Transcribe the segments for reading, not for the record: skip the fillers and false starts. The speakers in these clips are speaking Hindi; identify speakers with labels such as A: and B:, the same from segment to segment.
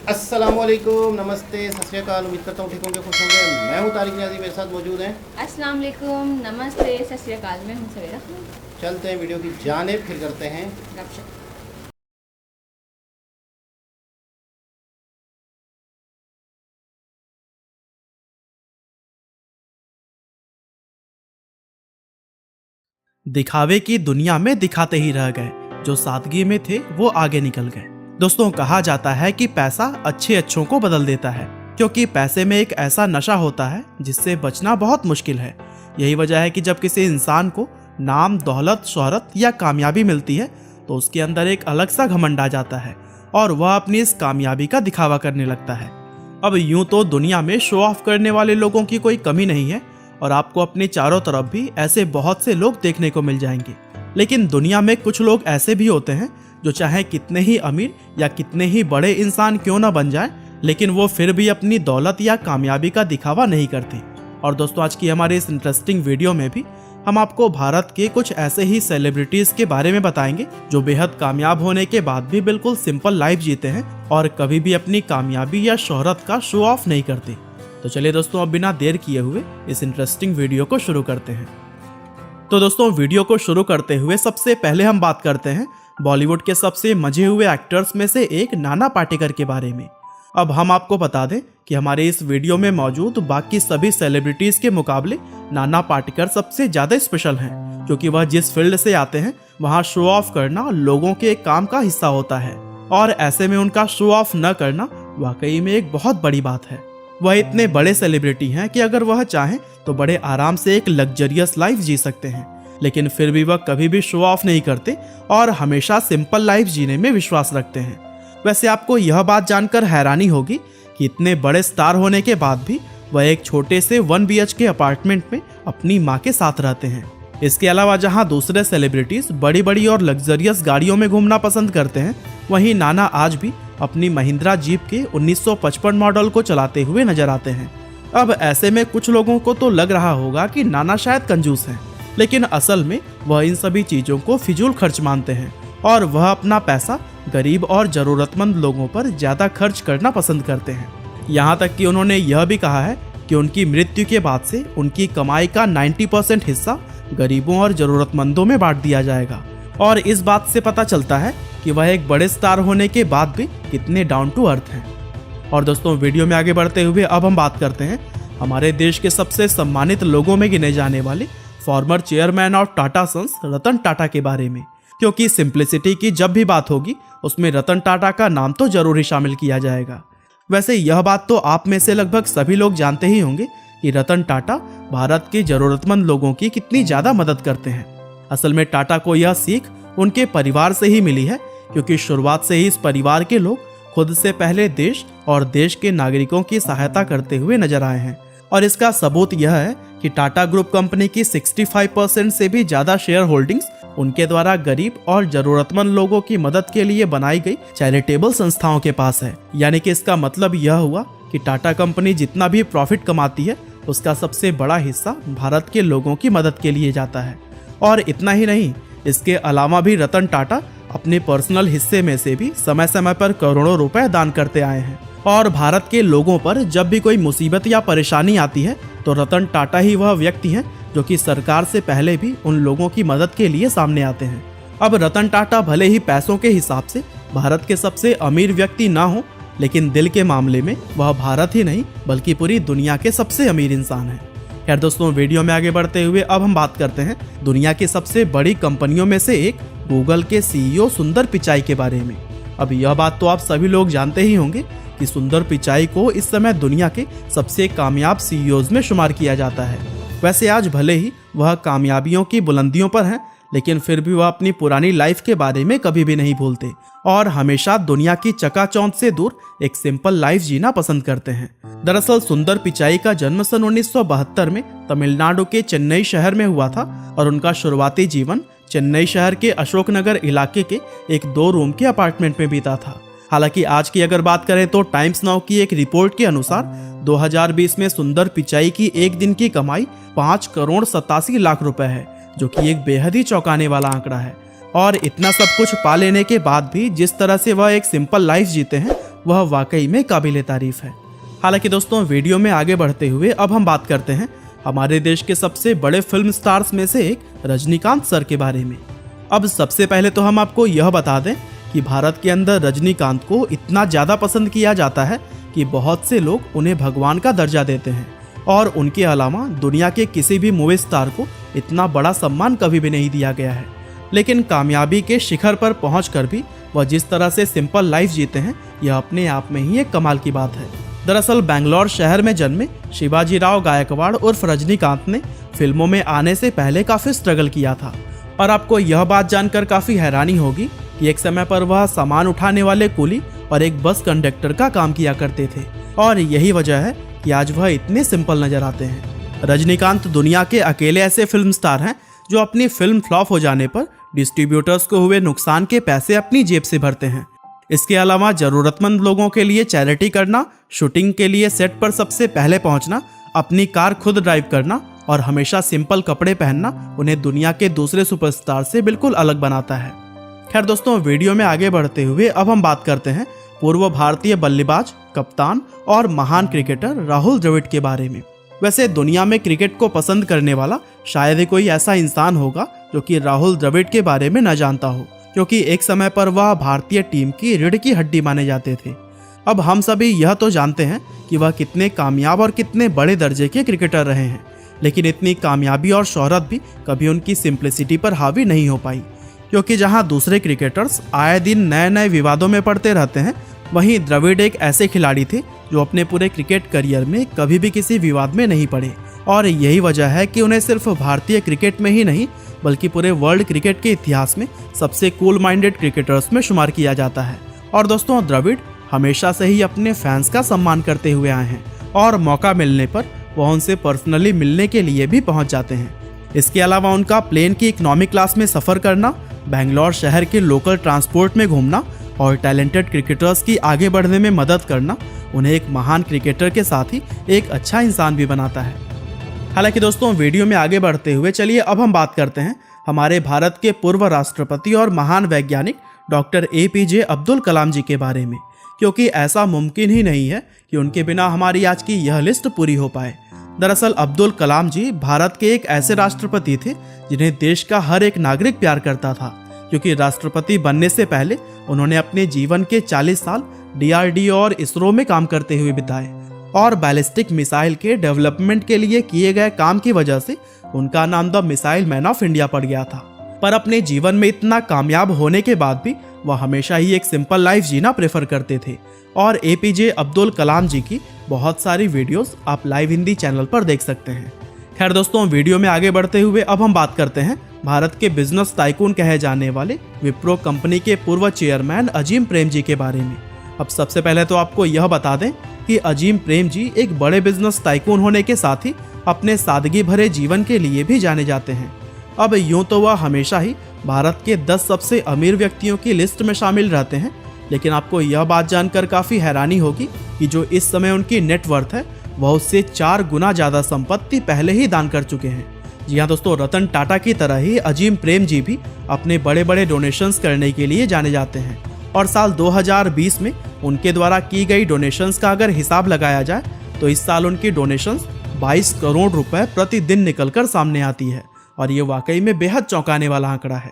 A: अस्सलामुअलैकुम, नमस्ते, सत श्री अकाल। उम्मीद करता हूँ ठीक होंगे, खुश होंगे। मैं हूँ तारिक नियाज़ी, मेरे साथ मौजूद हैं।
B: अस्सलाम वालेकुम, नमस्ते, सत श्री अकाल। मैं हूँ सवेरा।
A: चलते हैं वीडियो की जानिब, फिर करते हैं
B: गपशप।
C: दिखावे की दुनिया में दिखाते ही रह गए, जो सादगी में थे वो आगे निकल गए। दोस्तों, कहा जाता है कि पैसा अच्छे अच्छों को बदल देता है, क्योंकि पैसे में एक ऐसा नशा होता है जिससे बचना बहुत मुश्किल है। यही वजह है कि जब किसी इंसान को नाम, दौलत, शोहरत या कामयाबी मिलती है तो उसके अंदर एक अलग सा घमंड आ जाता है और वह अपनी इस कामयाबी का दिखावा करने लगता है। अब यूं तो दुनिया में शो ऑफ करने वाले लोगों की कोई कमी नहीं है और आपको अपने चारों तरफ भी ऐसे बहुत से लोग देखने को मिल जाएंगे। लेकिन दुनिया में कुछ लोग ऐसे भी होते हैं जो चाहे कितने ही अमीर या कितने ही बड़े इंसान क्यों ना बन जाएं, लेकिन वो फिर भी अपनी दौलत या कामयाबी का दिखावा नहीं करते। और दोस्तों, आज की हमारे इस इंटरेस्टिंग वीडियो में भी हम आपको भारत के कुछ ऐसे ही सेलिब्रिटीज के बारे में बताएंगे जो बेहद कामयाब होने के बाद भी बिल्कुल सिंपल लाइफ जीते हैं और कभी भी अपनी कामयाबी या शोहरत का शो ऑफ नहीं करते। तो चलिए दोस्तों, अब बिना देर किए हुए इस इंटरेस्टिंग वीडियो को शुरू करते हैं। तो दोस्तों, वीडियो को शुरू करते हुए सबसे पहले हम बात करते हैं बॉलीवुड के सबसे मजे हुए एक्टर्स में से एक नाना पाटेकर के बारे में। अब हम आपको बता दें कि हमारे इस वीडियो में मौजूद बाकी सभी सेलिब्रिटीज के मुकाबले नाना पाटेकर सबसे ज्यादा स्पेशल हैं, क्योंकि वह जिस फील्ड से आते हैं वहां शो ऑफ करना लोगों के काम का हिस्सा होता है और ऐसे में उनका शो ऑफ न करना वाकई में एक बहुत बड़ी बात है। वह इतने बड़े सेलिब्रिटी हैं कि अगर वह चाहें तो बड़े आराम से एक लग्जरियस लाइफ जी सकते हैं, लेकिन फिर भी वह कभी भी शो ऑफ नहीं करते और हमेशा सिंपल लाइफ जीने में विश्वास रखते हैं। वैसे आपको यह बात जानकर हैरानी होगी कि इतने बड़े स्टार होने के बाद भी वह एक छोटे से 1 BHK अपार्टमेंट में अपनी माँ के साथ रहते हैं। इसके अलावा जहाँ दूसरे सेलिब्रिटीज बड़ी बड़ी और लग्जरियस गाड़ियों में घूमना पसंद करते हैं, वहीं नाना आज भी अपनी महिंद्रा जीप के 1955 मॉडल को चलाते हुए नजर आते हैं। अब ऐसे में कुछ लोगों को तो लग रहा होगा कि नाना शायद कंजूस हैं, लेकिन असल में वह इन सभी चीजों को फिजूल खर्च मानते हैं और वह अपना पैसा गरीब और जरूरतमंद लोगों पर ज्यादा खर्च करना पसंद करते हैं। यहाँ तक कि उन्होंने यह भी कहा है कि उनकी मृत्यु के बाद से उनकी कमाई का 90% हिस्सा गरीबों और जरूरतमंदों में बांट दिया जाएगा। और इस बात से पता चलता है कि वह एक बड़े स्टार होने के बाद भी कितने डाउन टू अर्थ हैं। और दोस्तों, वीडियो में आगे बढ़ते हुए अब हम बात करते हैं हमारे देश के सबसे सम्मानित लोगों में गिने जाने वाले former chairman of Tata Sons Ratan Tata के बारे में, क्योंकि सिंप्लिसिटी की जब भी बात होगी उसमें रतन टाटा का नाम तो जरूर ही शामिल किया जाएगा। वैसे यह बात तो आप में से लगभग सभी लोग जानते ही होंगे कि रतन टाटा भारत के जरूरतमंद लोगों की कितनी ज्यादा मदद करते हैं। असल में टाटा को यह सीख उनके परिवार से ही मिली है, क्योंकि शुरुआत से ही इस परिवार के लोग खुद से पहले देश और देश के नागरिकों की सहायता करते हुए नजर आए हैं। और इसका सबूत यह है कि टाटा ग्रुप कंपनी की 65% से भी ज्यादा शेयर होल्डिंग्स उनके द्वारा गरीब और जरूरतमंद लोगों की मदद के लिए बनाई गई चैरिटेबल संस्थाओं के पास है। यानी कि इसका मतलब यह हुआ कि टाटा कंपनी जितना भी प्रॉफिट कमाती है उसका सबसे बड़ा हिस्सा भारत के लोगों की मदद के लिए जाता है। और इतना ही नहीं, इसके अलावा भी रतन टाटा अपने पर्सनल हिस्से में से भी समय समय पर करोड़ों रुपए दान करते आए हैं। और भारत के लोगों पर जब भी कोई मुसीबत या परेशानी आती है तो रतन टाटा ही वह व्यक्ति हैं जो कि सरकार से पहले भी उन लोगों की मदद के लिए सामने आते हैं। अब रतन टाटा भले ही पैसों के हिसाब से भारत के सबसे अमीर व्यक्ति ना हो, लेकिन दिल के मामले में वह भारत ही नहीं बल्कि पूरी दुनिया के सबसे अमीर इंसान हैं। खैर दोस्तों, वीडियो में आगे बढ़ते हुए अब हम बात करते हैं दुनिया की सबसे बड़ी कंपनियों में से एक गूगल के CEO सुंदर पिचाई के बारे में। अब यह बात तो आप सभी लोग जानते ही होंगे कि सुंदर पिचाई को इस समय दुनिया के सबसे कामयाब CEOs में शुमार किया जाता है। वैसे आज भले ही वह कामयाबियों की बुलंदियों पर हैं, लेकिन फिर भी वह अपनी पुरानी लाइफ के बारे में कभी भी नहीं भूलते और हमेशा दुनिया की चकाचौंध से दूर एक सिंपल लाइफ जीना पसंद करते हैं। दरअसल सुंदर पिचाई का जन्म सन 1972 में तमिलनाडु के चेन्नई शहर में हुआ था और उनका शुरुआती जीवन चेन्नई शहर के अशोकनगर इलाके के एक 2 रूम के अपार्टमेंट में बीता था। हालांकि आज की अगर बात करें तो टाइम्स नाउ की एक रिपोर्ट के अनुसार 2020 में सुंदर पिचाई की एक दिन की कमाई 5 करोड़ 87 लाख रुपए है, जो कि एक बेहद ही चौंकाने वाला आंकड़ा है। और इतना सब कुछ पा लेने के बाद भी जिस तरह से वह एक सिंपल लाइफ जीते हैं वह वाकई में काबिले तारीफ है। हालांकि दोस्तों, वीडियो में आगे बढ़ते हुए अब हम बात करते हैं हमारे देश के सबसे बड़े फिल्म स्टार्स में से एक रजनीकांत सर के बारे में। अब सबसे पहले तो हम आपको यह बता दें कि भारत के अंदर रजनीकांत को इतना ज़्यादा पसंद किया जाता है कि बहुत से लोग उन्हें भगवान का दर्जा देते हैं, और उनके अलावा दुनिया के किसी भी मूवी स्टार को इतना बड़ा सम्मान कभी भी नहीं दिया गया है। लेकिन कामयाबी के शिखर पर पहुंचकर भी वह जिस तरह से सिंपल लाइफ जीते हैं, यह अपने आप में ही एक कमाल की बात है। दरअसल बेंगलोर शहर में जन्मे शिवाजीराव गायकवाड़ उर्फ रजनीकांत ने फिल्मों में आने से पहले काफ़ी स्ट्रगल किया था, और आपको यह बात जानकर काफ़ी हैरानी होगी कि एक समय पर वह सामान उठाने वाले कुली और एक बस कंडक्टर का काम किया करते थे, और यही वजह है कि आज वह इतने सिंपल नजर आते हैं। रजनीकांत दुनिया के अकेले ऐसे फिल्म स्टार हैं जो अपनी फिल्म फ्लॉप हो जाने पर डिस्ट्रीब्यूटर्स को हुए नुकसान के पैसे अपनी जेब से भरते हैं। इसके अलावा ज़रूरतमंद लोगों के लिए चैरिटी करना, शूटिंग के लिए सेट पर सबसे पहले पहुंचना, अपनी कार खुद ड्राइव करना और हमेशा सिंपल कपड़े पहनना उन्हें दुनिया के दूसरे सुपरस्टार से बिल्कुल अलग बनाता है। खैर दोस्तों, वीडियो में आगे बढ़ते हुए अब हम बात करते हैं पूर्व भारतीय बल्लेबाज, कप्तान और महान क्रिकेटर राहुल द्रविड़ के बारे में। वैसे दुनिया में क्रिकेट को पसंद करने वाला शायद ही कोई ऐसा इंसान होगा जो कि राहुल द्रविड़ के बारे में न जानता हो, क्योंकि एक समय पर वह भारतीय टीम की रीढ़ की हड्डी माने जाते थे। अब हम सभी यह तो जानते हैं कि वह कितने कामयाब और कितने बड़े दर्जे के क्रिकेटर रहे हैं, लेकिन इतनी कामयाबी और शोहरत भी कभी उनकी सिंप्लिसिटी पर हावी नहीं हो पाई, क्योंकि जहां दूसरे क्रिकेटर्स आए दिन नए नए विवादों में पड़ते रहते हैं, वहीं द्रविड़ एक ऐसे खिलाड़ी थे जो अपने पूरे क्रिकेट करियर में कभी भी किसी विवाद में नहीं पड़े, और यही वजह है कि उन्हें सिर्फ भारतीय क्रिकेट में ही नहीं बल्कि पूरे वर्ल्ड क्रिकेट के इतिहास में सबसे कूल माइंडेड क्रिकेटर्स में शुमार किया जाता है। और दोस्तों, द्रविड़ हमेशा से ही अपने फैंस का सम्मान करते हुए आए हैं, और मौका मिलने पर वह उनसे पर्सनली मिलने के लिए भी पहुंच जाते हैं। इसके अलावा उनका प्लेन की इकोनॉमी क्लास में सफ़र करना, बेंगलोर शहर के लोकल ट्रांसपोर्ट में घूमना और टैलेंटेड क्रिकेटर्स की आगे बढ़ने में मदद करना उन्हें एक महान क्रिकेटर के साथ ही एक अच्छा इंसान भी बनाता है। हालांकि दोस्तों, वीडियो में आगे बढ़ते हुए चलिए अब हम बात करते हैं हमारे भारत के पूर्व राष्ट्रपति और महान वैज्ञानिक डॉक्टर APJ अब्दुल कलाम जी के बारे में, क्योंकि ऐसा मुमकिन ही नहीं है कि उनके बिना हमारी आज की यह लिस्ट पूरी हो पाए। दरअसल अब्दुल कलाम जी भारत के एक ऐसे राष्ट्रपति थे जिन्हें देश का हर एक नागरिक प्यार करता था, क्योंकि राष्ट्रपति बनने से पहले उन्होंने अपने जीवन के 40 साल DRDO और इसरो में काम करते हुए बिताए, और बैलिस्टिक मिसाइल के डेवलपमेंट के लिए किए गए काम की वजह से उनका नाम the missile man of India पड़ गया था। पर अपने जीवन में इतना कामयाब होने के बाद भी वह हमेशा ही एक सिंपल लाइफ जीना प्रेफर करते थे, और APJ अब्दुल कलाम जी की बहुत सारी वीडियोस आप लाइव हिंदी चैनल पर देख सकते हैं। खैर दोस्तों, वीडियो में आगे बढ़ते हुए अब हम बात करते हैं भारत के बिजनेस टाइकून कहे जाने वाले विप्रो कंपनी के पूर्व चेयरमैन अजीम प्रेम जी के बारे में। अब सबसे पहले तो आपको यह बता दें कि अजीम प्रेम जी एक बड़े बिजनेस टाइकून होने के साथ ही अपने सादगी भरे जीवन के लिए भी जाने जाते हैं। अब यूं तो वह हमेशा ही भारत के 10 सबसे अमीर व्यक्तियों की लिस्ट में शामिल रहते हैं, लेकिन आपको यह बात जानकर काफ़ी हैरानी होगी कि जो इस समय उनकी नेटवर्थ है वह उससे 4 गुना ज़्यादा संपत्ति पहले ही दान कर चुके हैं। जी हाँ दोस्तों, रतन टाटा की तरह ही अजीम प्रेम जी भी अपने बड़े बड़े डोनेशंस करने के लिए जाने जाते हैं, और साल 2020 में उनके द्वारा की गई डोनेशंस का अगर हिसाब लगाया जाए तो इस साल उनकी डोनेशंस 22 करोड़ रुपए प्रतिदिन निकलकर सामने आती है, और ये वाकई में बेहद चौंकाने वाला आंकड़ा है।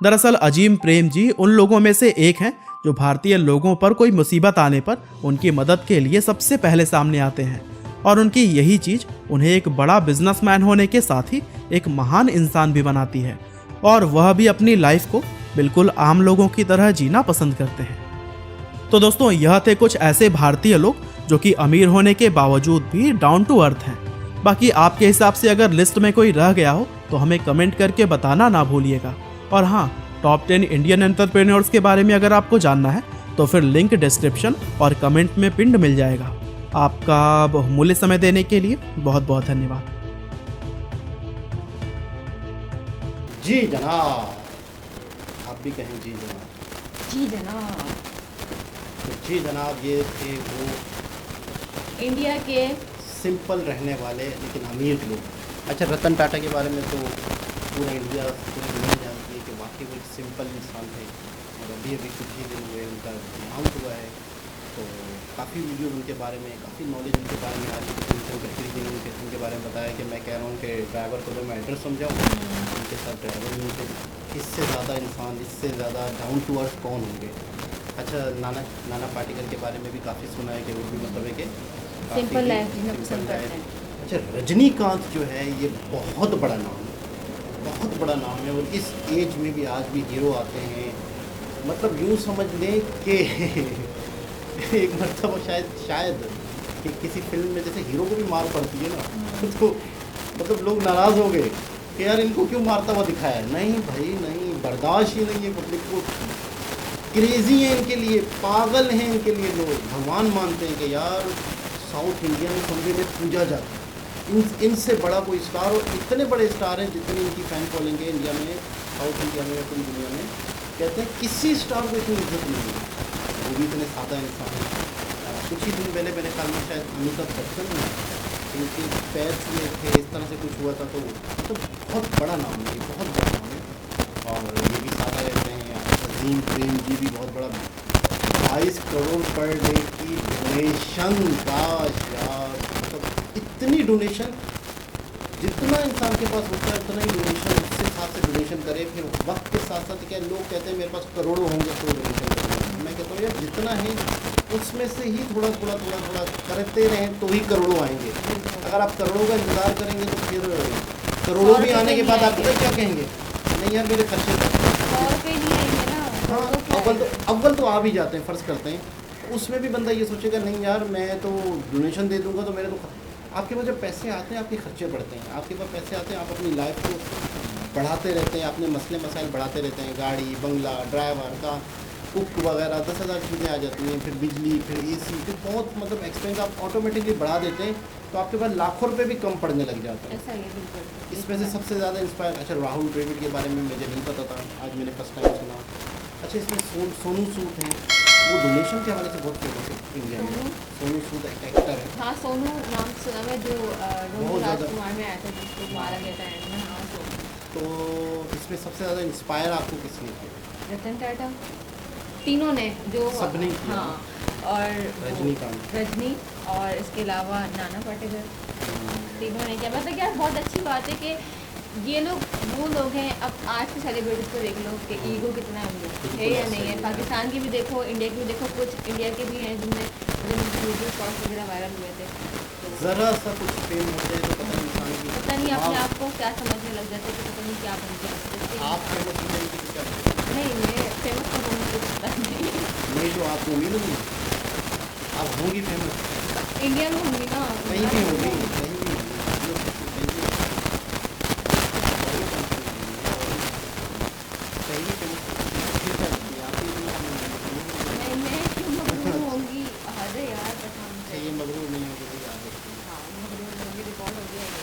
C: दरअसल अजीम प्रेम जी उन लोगों में से एक हैं जो भारतीय लोगों पर कोई मुसीबत आने पर उनकी मदद के लिए सबसे पहले सामने आते हैं, और उनकी यही चीज़ उन्हें एक बड़ा बिजनेसमैन होने के साथ ही एक महान इंसान भी बनाती है, और वह भी अपनी लाइफ को बिल्कुल आम लोगों की तरह जीना पसंद करते हैं। तो दोस्तों, यह थे कुछ ऐसे भारतीय लोग जो कि अमीर होने के बावजूद भी डाउन टू अर्थ हैं। बाकी आपके हिसाब से अगर लिस्ट में कोई रह गया हो तो हमें कमेंट करके बताना ना भूलिएगा। और हाँ, टॉप 10 इंडियन एंटरप्रेन्योर्स के बारे में अगर आपको जानना है तो फिर लिंक डिस्क्रिप्शन और कमेंट में पिंड मिल जाएगा। आपका बहुमूल्य समय देने के लिए बहुत बहुत धन्यवाद।
A: जी जनाब, आप भी कहें जी जनाब।
B: जी जनाब।
A: तो जी जनाब, ये थे वो
B: इंडिया के
A: सिंपल रहने वाले लेकिन अमीर लोग। अच्छा, रतन टाटा के बारे में तो पूरा इंडिया पूरी दुनिया जानती है कि वाकई वो एक सिंपल इंसान थे, और अभी अभी कुछ ही दिन हुए उनका देहांत हुआ है। तो काफ़ी वीडियो उनके बारे में, काफ़ी नॉलेज उनके बारे में आ रही है। नितिन गडकरी जी ने उनके बारे में बताया कि मैं कह रहा हूँ कि ड्राइवर को तो मैं एड्रेस समझाऊँ, उनके साथ ड्राइवर नहीं थे। इससे ज़्यादा इंसान, इससे ज़्यादा डाउन टू अर्थ कौन होंगे। अच्छा, नाना पाटेकर के बारे में भी काफ़ी सुना है कि वो भी मतलब है कि काफ़ी
B: सिंपल लाइफ जीना
A: सिंपल
B: पसंद
A: लाइफ।
B: करते हैं।
A: अच्छा, रजनीकांत जो है ये बहुत बड़ा नाम है, बहुत बड़ा नाम है। और इस एज में भी आज भी हीरो आते हैं। मतलब यूँ समझ लें कि एक मरतबा शायद कि किसी फिल्म में जैसे हीरो को भी मार पड़ती है ना, तो मतलब लोग नाराज़ हो गए कि यार इनको क्यों मारता हुआ दिखाया है। नहीं भाई नहीं, बर्दाश्त ही नहीं है पब्लिक को। क्रेज़ी हैं इनके लिए, पागल हैं इनके लिए। लोग भगवान मानते हैं कि यार साउथ इंडियन कमरे में पूजा जाता है। इनसे बड़ा कोई स्टार, और इतने बड़े स्टार हैं जितनी इनकी फ़ैन फॉलोइंग है इंडिया में, साउथ इंडिया में, पूरी दुनिया में। कहते हैं किसी स्टार को इतनी इज्जत नहीं है, वो भी इतने सादा इंसान है। कुछ ही दिन पहले मेरे ख्याल में शायद अमिताभ बच्चन ने इनके पैर छुए थे, इस तरह से कुछ हुआ था। तो बहुत बड़ा नाम है, बहुत बड़ा नाम है। और ये भी सादा रहते हैं। अजीम प्रेम जी भी बहुत बड़ा, 22 करोड़ पर डे की डोनेशन का यार, मतलब इतनी डोनेशन, जितना इंसान के पास होता है उतना ही डोनेशन, उससे हिसाब से डोनेशन करे। फिर वक्त के साथ साथ क्या लोग कहते हैं मेरे पास करोड़ों होंगे तो डोनेशन करेंगे। मैं कहता हूँ यार जितना है उसमें से ही थोड़ा थोड़ा करते रहें तो ही करोड़ों आएंगे। अगर आप करोड़ों का इंतज़ार करेंगे तो फिर करोड़ों भी आने के बाद आप पता क्या कहेंगे, नहीं यार मेरे खर्चे हाँ, अव्वल तो आ भी जाते हैं, फ़र्ज़ करते हैं। उसमें भी बंदा ये सोचेगा नहीं यार मैं तो डोनेशन दे दूंगा तो मेरे तो आपके पास जब पैसे आते हैं आपके खर्चे बढ़ते हैं। आपके पास पैसे आते हैं, आप अपनी लाइफ को बढ़ाते रहते हैं, अपने मसले मसाइल बढ़ाते रहते हैं। गाड़ी, बंगला, ड्राइवर का, कुक वगैरह 10,000 चीज़ें आ जाती हैं। फिर बिजली, फिर एसी, फिर बहुत मतलब एक्सपेंस आप ऑटोमेटिकली बढ़ा देते हैं। तो आपके पास लाखों रुपये भी कम पड़ने लग जाते हैं।
B: ऐसा ही है, बिल्कुल।
A: इसमें से सबसे ज़्यादा इंस्पायर, अच्छा राहुल द्रविड़ के बारे में मुझे नहीं पता था, आज मैंने फर्स्ट टाइम सुना। अच्छा, इसमें सोनू सूद हैं, वो डोनेशन के हवाले से बहुत फेमस है इंडिया में। सोनू सूद एक एक्टर है।
B: हाँ, सोनू नाम सुना मैं, जो
A: बहुत ज़्यादा।
B: राजकुमार में आया था जिसको मारा गया था एंड में। हाँ, सोनू।
A: तो इसमें सबसे ज़्यादा इंस्पायर आपको किसने किया?
B: रतन टाटा, तीनों ने जो
A: सबने किया।
B: हाँ, और रजनी, और इसके अलावा नाना पाटेकर, तीनों ने किया। मतलब यार बहुत अच्छी बात है कि ये लोग वो लोग हैं। अब आज के सेलिब्रिटीज़ को देख लो कि ईगो कितना है या नहीं है। पाकिस्तान की भी देखो, इंडिया की भी देखो, कुछ इंडिया के भी हैं जिनमें वीडियो शॉर्ट्स वगैरह वायरल हुए थे। तो
A: ज़रा सा कुछ फेम हो जाए तो पता इंसान की,
B: पता नहीं अपने आप को क्या समझने लग जाते कि पता नहीं क्या बन गया।
A: आप फेमस हो जाएंगे तो क्या करेंगे?
B: नहीं, मैं फेमस तो होने की पता नहीं।
A: नहीं तो आपको उम्मीद नहीं, आप होंगी फेमस,
B: इंडिया में होंगी ना,
A: कहीं भी होंगी, कहीं भी होंगी।
B: मैं क्यों मगरूर होंगी? हद है यार, कसम से।
A: ये मगरूर नहीं होगी तो याद रखिए।
B: हाँ, मगरूर होंगी, रिकॉर्ड हो गया ये।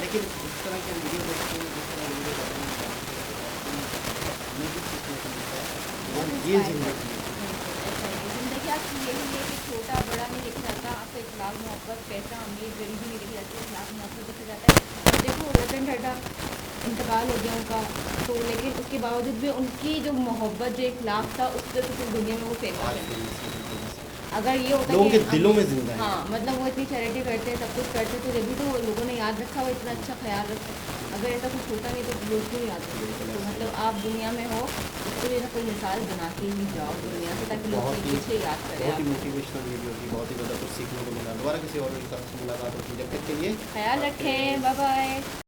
A: लेकिन इस तरह के वीडियो देखते हैं, जिस तरह वीडियो बनाते हैं, हमें भी सीखने को मिलता है। और ये ज़िंदगी
B: ज़िंदगी आपकी यही है कि छोटा बड़ा नहीं देखा जाता, आपका इखलाक, मोहब्बत, पैसा, अमीर, गरीबी नहीं देखी जाती, इखलाक, मोहब्बत देखा जाता है। अब देखो रतन टाटा इंतकाल हो गया उनका, तो लेकिन उसके बावजूद भी उनकी जो मोहब्बत, जो इखलाक था, उससे तो पूरी दुनिया में वो फेमस है। अगर ये होता
A: लोगों
B: कि
A: के दिलों में जिंदा है।
B: हाँ, मतलब वो इतनी चैरिटी करते हैं, सब कुछ करते हैं, तो जब भी तो लोगों ने याद रखा, वो इतना अच्छा ख्याल रखते हैं। अगर ऐसा कुछ होता नहीं तो लोग क्यों याद रखते? तो मतलब आप दुनिया में हो उसके लिए कोई मिसाल बना के ही जाओ दुनिया से, ताकि लोग पीछे याद करें।
A: बहुत ही मोटिवेशनल वीडियो थी, बहुत ही ज़्यादा कुछ सीखने को मिला। दोबारा किसी और के साथ मुलाकात होगी, जब तक के लिए
B: ख्याल रखें, बाय बाय।